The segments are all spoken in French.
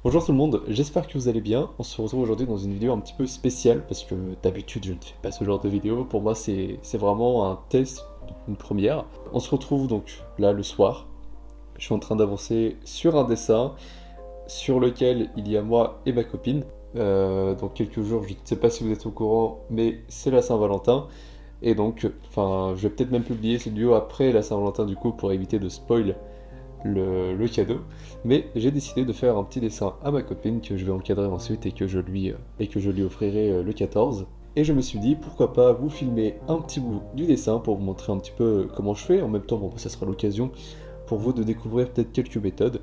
Bonjour tout le monde, j'espère que vous allez bien. On se retrouve aujourd'hui dans une vidéo un petit peu spéciale parce que d'habitude je ne fais pas ce genre de vidéo. Pour moi c'est vraiment un test, une première. On se retrouve donc là le soir. Je suis en train d'avancer sur un dessin sur lequel il y a moi et ma copine. Dans quelques jours, je ne sais pas si vous êtes au courant, mais c'est la Saint-Valentin. Et donc, enfin, je vais peut-être même publier cette vidéo après la Saint-Valentin du coup pour éviter de spoil le cadeau, mais j'ai décidé de faire un petit dessin à ma copine que je vais encadrer ensuite et que je lui offrirai le 14. Et je me suis dit pourquoi pas vous filmer un petit bout du dessin pour vous montrer un petit peu comment je fais. En même temps, bon, ça sera l'occasion pour vous de découvrir peut-être quelques méthodes.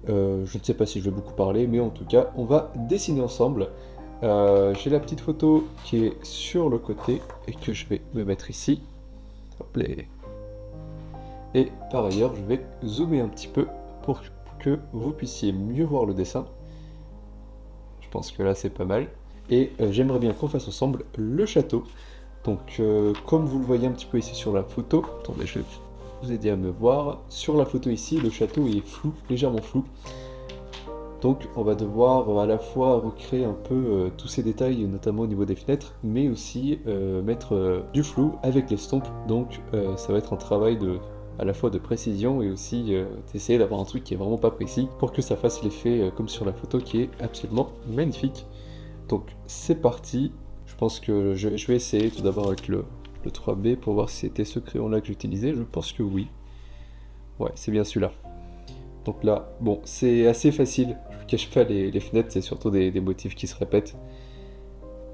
Je ne sais pas si je vais beaucoup parler, mais en tout cas, on va dessiner ensemble. J'ai la petite photo qui est sur le côté et que je vais me mettre ici. Hop là. Et par ailleurs, je vais zoomer un petit peu pour que vous puissiez mieux voir le dessin. Je pense que là c'est pas mal. Et j'aimerais bien qu'on fasse ensemble le château. Donc comme vous le voyez un petit peu ici sur la photo, attendez, je vais vous aider à me voir. Sur la photo ici, le château est flou, légèrement flou. Donc on va devoir à la fois recréer un peu tous ces détails, notamment au niveau des fenêtres, mais aussi mettre du flou avec l'estompe. Donc ça va être un travail à la fois de précision et aussi d'essayer d'avoir un truc qui est vraiment pas précis pour que ça fasse l'effet comme sur la photo qui est absolument magnifique. Donc c'est parti. Je pense que je vais essayer tout d'abord avec le 3B pour voir si c'était ce crayon là que j'utilisais. Je pense que oui. Ouais, c'est bien celui-là. Donc là, bon, c'est assez facile, je vous cache pas, les fenêtres, c'est surtout des motifs qui se répètent.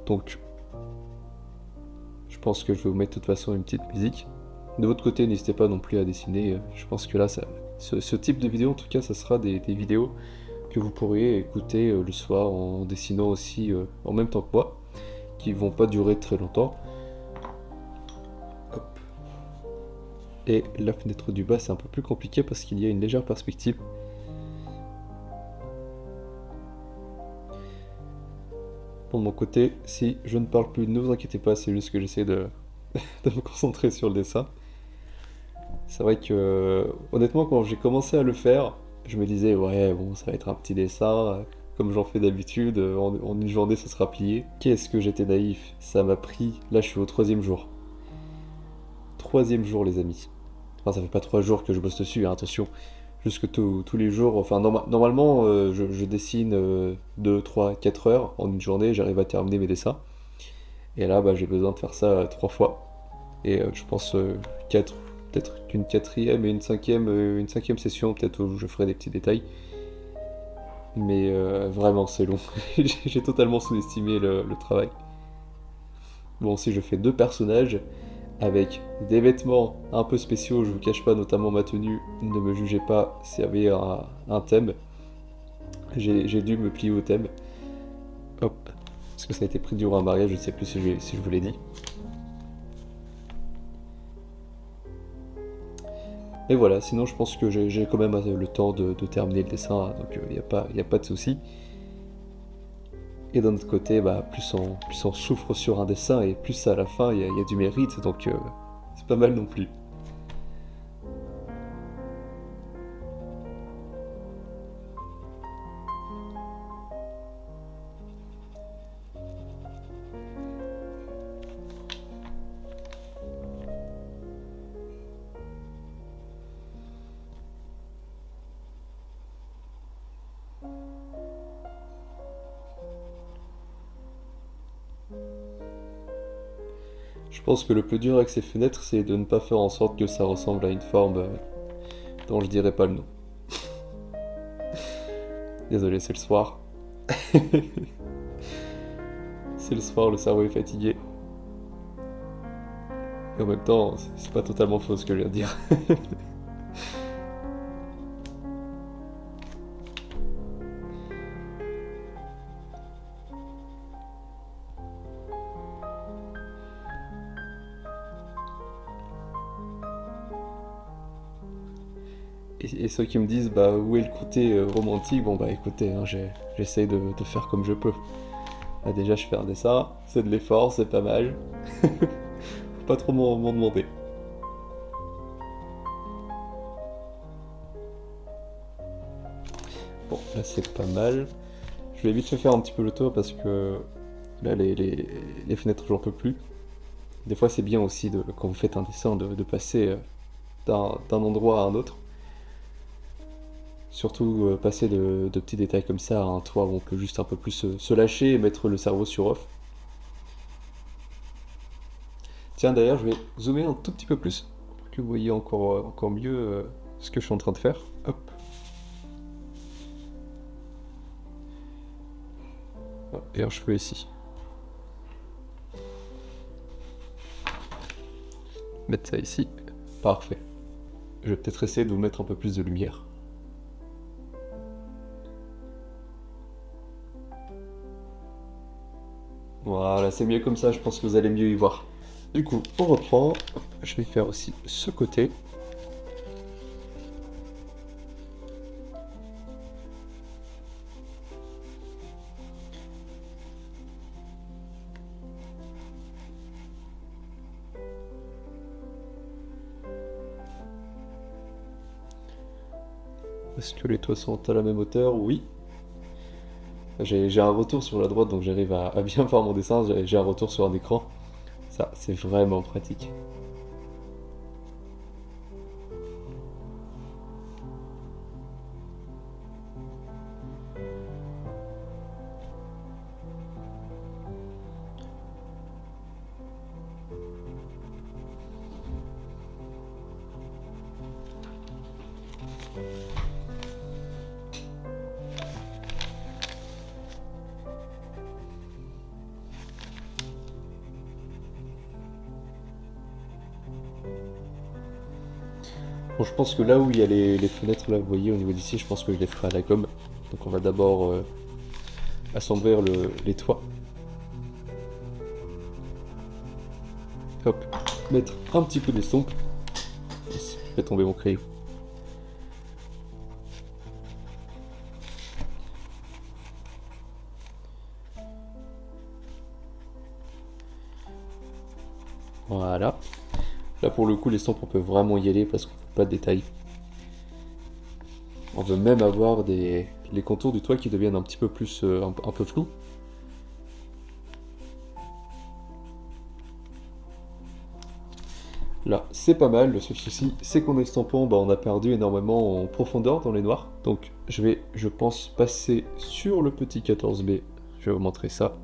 Donc, je pense que je vais vous mettre de toute façon une petite musique. De votre côté, n'hésitez pas non plus à dessiner. Je pense que là, ce type de vidéo, en tout cas, ça sera des vidéos que vous pourriez écouter le soir en dessinant aussi en même temps que moi, qui vont pas durer très longtemps. Hop. Et la fenêtre du bas, c'est un peu plus compliqué parce qu'il y a une légère perspective. De mon côté, si je ne parle plus, ne vous inquiétez pas, c'est juste que j'essaie de me concentrer sur le dessin. C'est vrai que, honnêtement, quand j'ai commencé à le faire, je me disais, ouais, bon, ça va être un petit dessin, comme j'en fais d'habitude, en une journée ça sera plié. Qu'est-ce que j'étais naïf, ça m'a pris, là je suis au troisième jour. Troisième jour, les amis. Enfin, ça fait pas 3 jours que je bosse dessus, hein, attention. Juste que tous les jours, enfin, normalement, je dessine 2, 3, 4 heures en une journée, j'arrive à terminer mes dessins. Et là, bah, j'ai besoin de faire ça 3 fois. Et je pense 4, peut-être qu'une quatrième et une cinquième session, peut-être où je ferai des petits détails. Mais vraiment, c'est long. J'ai totalement sous-estimé le travail. Bon, si je fais 2 personnages avec des vêtements un peu spéciaux, je vous cache pas, notamment ma tenue, ne me jugez pas, s'il y avait un thème. J'ai dû me plier au thème. Hop. Parce que ça a été pris durant un mariage, je ne sais plus si je vous l'ai dit. Et voilà, sinon je pense que j'ai quand même le temps de terminer le dessin, hein, donc il n'y a pas de souci. Et d'un autre côté, bah, plus on souffre sur un dessin et plus à la fin il y a du mérite, donc c'est pas mal non plus. Je pense que le plus dur avec ces fenêtres, c'est de ne pas faire en sorte que ça ressemble à une forme dont je dirais pas le nom. Désolé, c'est le soir. C'est le soir, le cerveau est fatigué. Et en même temps, c'est pas totalement faux ce que je viens de dire. Et ceux qui me disent bah où est le côté romantique, bon bah écoutez, hein, j'essaye de faire comme je peux. Là, déjà je fais un dessin, c'est de l'effort, c'est pas mal. Faut pas trop m'en demander. Bon, là c'est pas mal. Je vais vite fait faire un petit peu le tour parce que là les fenêtres j'en peux plus. Des fois c'est bien aussi de, quand vous faites un dessin de passer d'un endroit à un autre. Surtout passer de petits détails comme ça à un toit où on peut juste un peu plus se lâcher et mettre le cerveau sur off. Tiens d'ailleurs je vais zoomer un tout petit peu plus pour que vous voyez encore mieux ce que je suis en train de faire. Hop. Et un cheveu ici. Mettre ça ici. Parfait. Je vais peut-être essayer de vous mettre un peu plus de lumière. Voilà, c'est mieux comme ça, je pense que vous allez mieux y voir. Du coup, on reprend. Hop, je vais faire aussi ce côté. Est-ce que les toits sont à la même hauteur? Oui. J'ai un retour sur la droite, donc j'arrive à bien faire mon dessin. J'ai un retour sur un écran. Ça, c'est vraiment pratique. Bon, je pense que là où il y a les fenêtres, là, vous voyez, au niveau d'ici, je pense que je les ferai à la gomme. Donc on va d'abord assombrir les toits. Hop, mettre un petit peu d'estompe. Je fais tomber mon crayon. Voilà. Là pour le coup, l'estompe, on peut vraiment y aller parce qu'on ne pas de détails. On veut même avoir les contours du toit qui deviennent un petit peu plus, un peu flous. Là, c'est pas mal. Le seul souci, c'est qu'en estampant, bah, on a perdu énormément en profondeur dans les noirs. Donc, je vais, je pense, passer sur le petit 14B. Je vais vous montrer ça.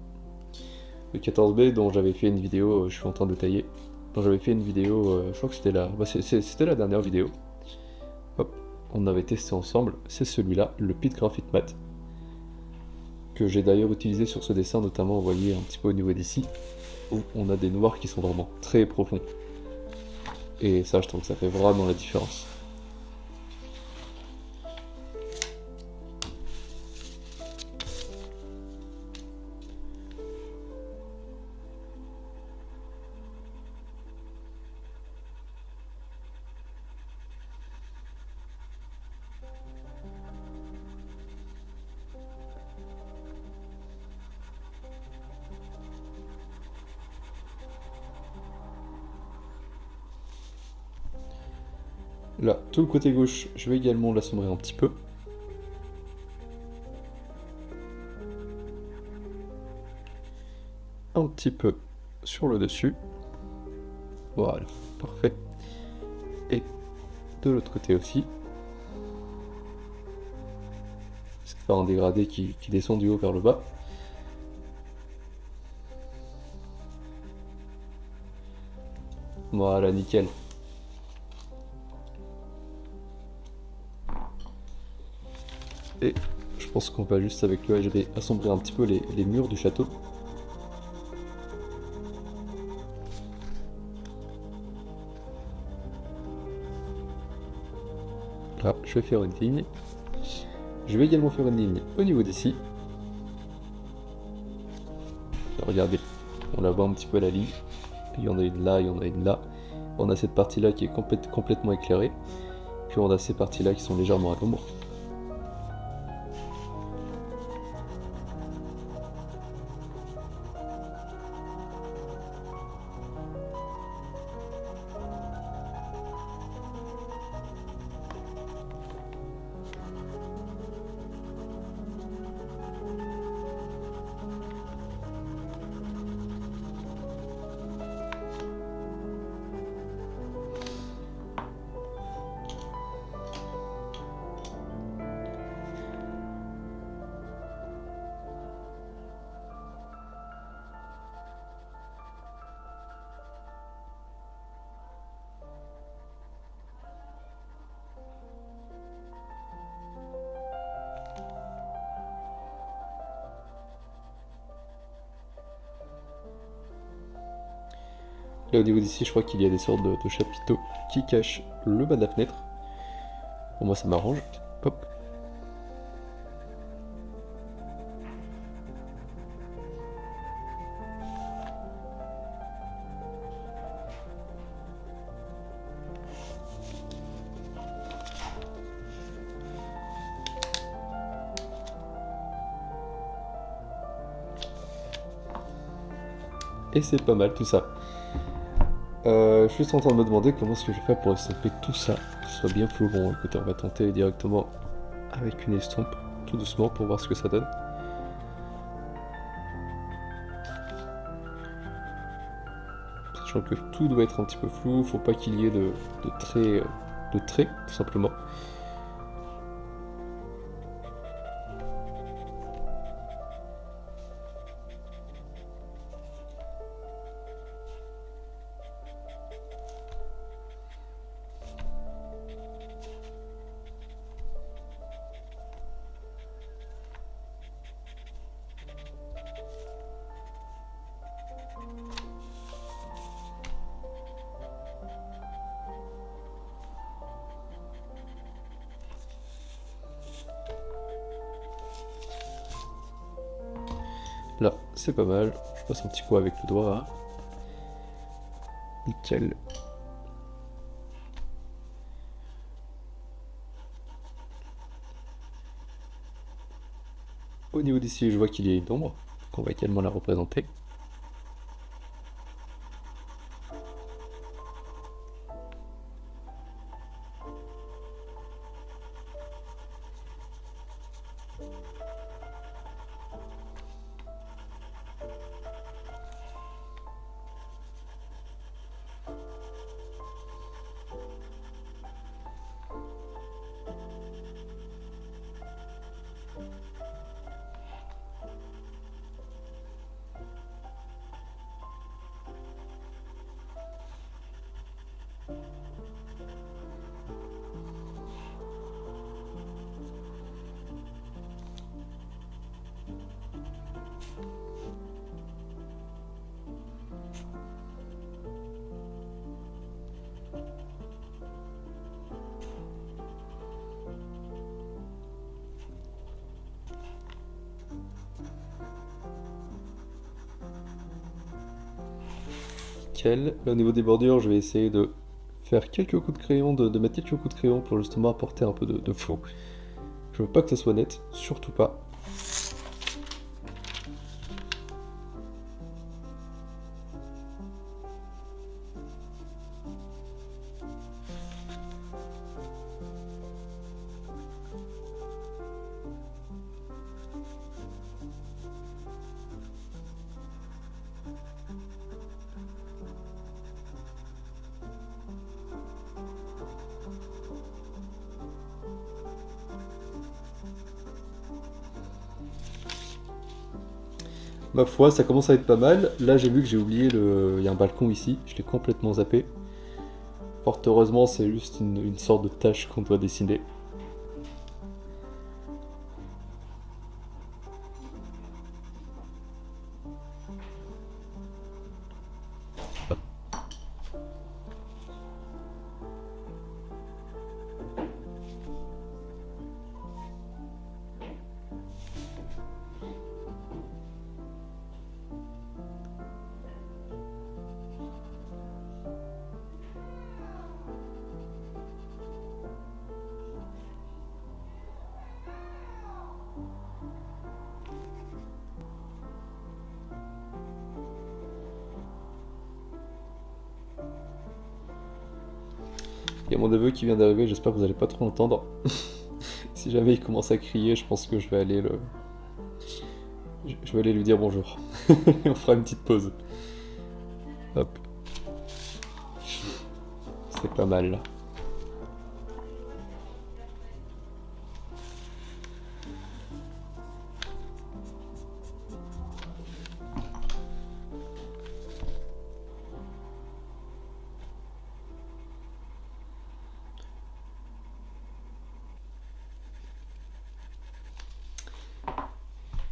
Le 14B dont j'avais fait une vidéo, je suis en train de tailler. Dont j'avais fait une vidéo, je crois que c'était c'était la dernière vidéo. Hop, on avait testé ensemble. C'est celui-là, le Pit Graphite Matte. Que j'ai d'ailleurs utilisé sur ce dessin, notamment, vous voyez, un petit peu au niveau d'ici. Où on a des noirs qui sont vraiment très profonds. Et ça, je trouve que ça fait vraiment la différence. Là, tout le côté gauche, je vais également l'assombrir un petit peu. Un petit peu sur le dessus. Voilà, parfait. Et de l'autre côté aussi. C'est de faire un dégradé qui descend du haut vers le bas. Voilà, nickel. Et je pense qu'on va juste avec le HB assombrir un petit peu les murs du château. Là, je vais faire une ligne. Je vais également faire une ligne au niveau d'ici. Regardez, on la voit un petit peu à la ligne. Il y en a une là, il y en a une là. On a cette partie-là qui est complètement éclairée. Puis on a ces parties-là qui sont légèrement à l'ombre. Là au niveau d'ici, je crois qu'il y a des sortes de chapiteaux qui cachent le bas de la fenêtre. Pour moi ça m'arrange. Hop. Et c'est pas mal tout ça. Je suis juste en train de me demander comment est-ce que je vais faire pour estomper tout ça, que ce soit bien flou. Bon écoutez, on va tenter directement avec une estompe, tout doucement pour voir ce que ça donne. Sachant que tout doit être un petit peu flou, faut pas qu'il y ait de traits, tout simplement. Là, c'est pas mal. Je passe un petit coup avec le doigt. Nickel. Au niveau d'ici, je vois qu'il y a une ombre, qu'on va également la représenter. Nickel. Là, au niveau des bordures, je vais essayer de faire quelques coups de crayon, de mettre quelques coups de crayon pour justement apporter un peu de flou. Je veux pas que ça soit net, surtout pas. Ma foi, ça commence à être pas mal. Là, j'ai vu que j'ai oublié le... Il y a un balcon ici, je l'ai complètement zappé. Fort heureusement, c'est juste une sorte de tâche qu'on doit dessiner. Il y a mon neveu qui vient d'arriver, j'espère que vous allez pas trop l'entendre. Si jamais il commence à crier, je pense que je vais aller le... Je vais aller lui dire bonjour. On fera une petite pause. Hop. C'est pas mal là.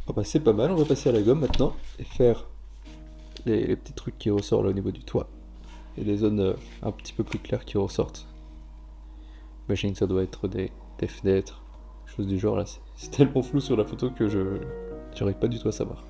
Ah bah c'est pas mal, on va passer à la gomme maintenant et faire les petits trucs qui ressortent là au niveau du toit. et des zones un petit peu plus claires qui ressortent. J'imagine que ça doit être des fenêtres, choses du genre là. C'est tellement flou sur la photo que j'arrive pas du tout à savoir.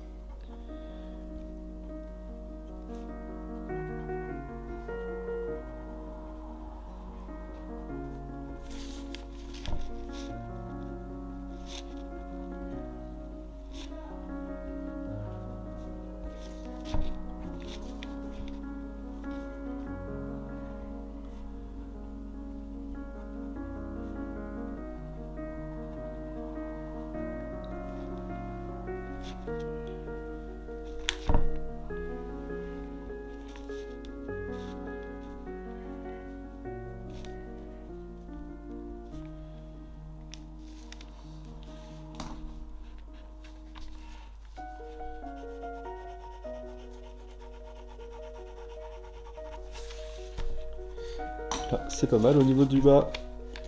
Là, c'est pas mal. Au niveau du bas,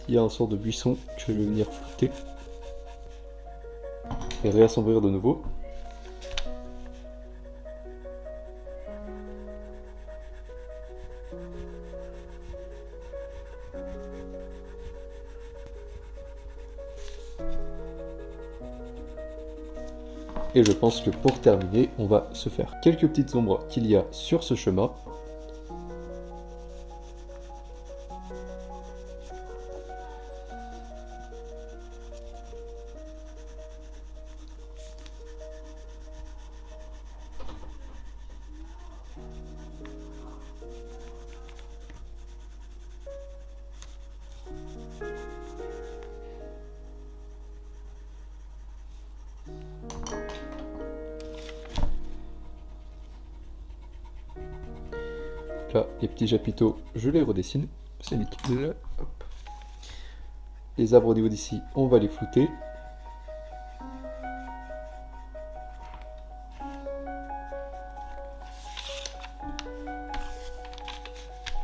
il y a un sort de buisson que je vais venir flouter et réassombrir de nouveau. Et je pense que pour terminer, on va se faire quelques petites ombres qu'il y a sur ce chemin. Là, les petits chapiteaux, je les redessine. C'est nickel. Hop. Les arbres au niveau d'ici, on va les flouter.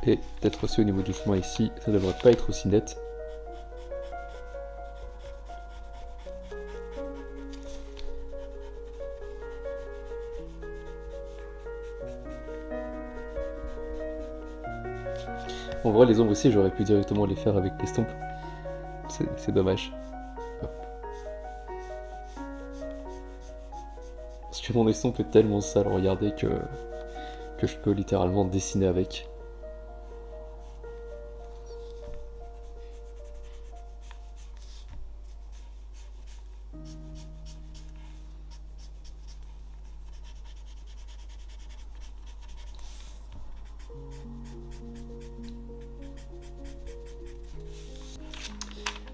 Et peut-être aussi au niveau du chemin ici, ça devrait pas être aussi net. En vrai, les ombres ici, j'aurais pu directement les faire avec l'estompe. C'est dommage. Hop. Parce que mon estompe est tellement sale, regardez, que je peux littéralement dessiner avec.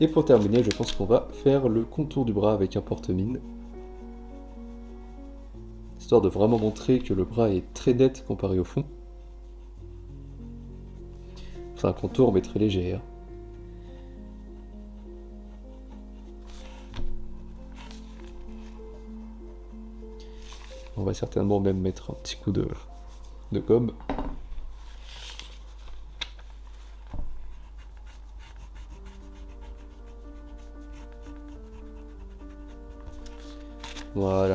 Et pour terminer, je pense qu'on va faire le contour du bras avec un porte-mine. Histoire de vraiment montrer que le bras est très net comparé au fond. C'est un contour mais très léger. Hein. On va certainement même mettre un petit coup de gomme. Voilà,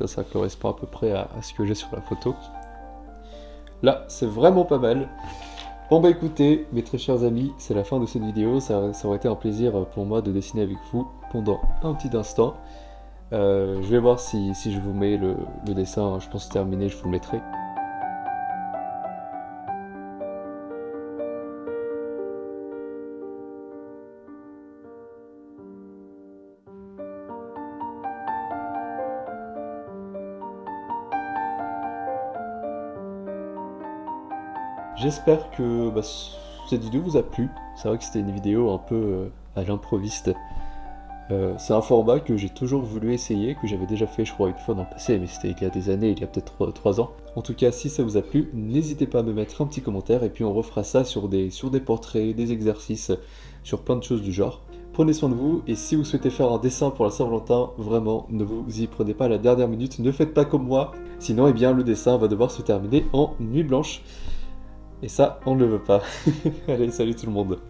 ça correspond à peu près à ce que j'ai sur la photo. Là, c'est vraiment pas mal. Bon bah écoutez, mes très chers amis, c'est la fin de cette vidéo. Ça aurait été un plaisir pour moi de dessiner avec vous pendant un petit instant. Je vais voir si je vous mets le dessin, je pense terminé, je vous le mettrai. J'espère que cette vidéo vous a plu. C'est vrai que c'était une vidéo un peu à l'improviste. C'est un format que j'ai toujours voulu essayer, que j'avais déjà fait je crois une fois dans le passé, mais c'était il y a des années, il y a peut-être 3 ans. En tout cas, si ça vous a plu, n'hésitez pas à me mettre un petit commentaire et puis on refera ça sur des portraits, des exercices, sur plein de choses du genre. Prenez soin de vous et si vous souhaitez faire un dessin pour la Saint-Valentin, vraiment, ne vous y prenez pas à la dernière minute, ne faites pas comme moi, sinon eh bien, le dessin va devoir se terminer en nuit blanche. Et ça, on ne le veut pas. Allez, salut tout le monde.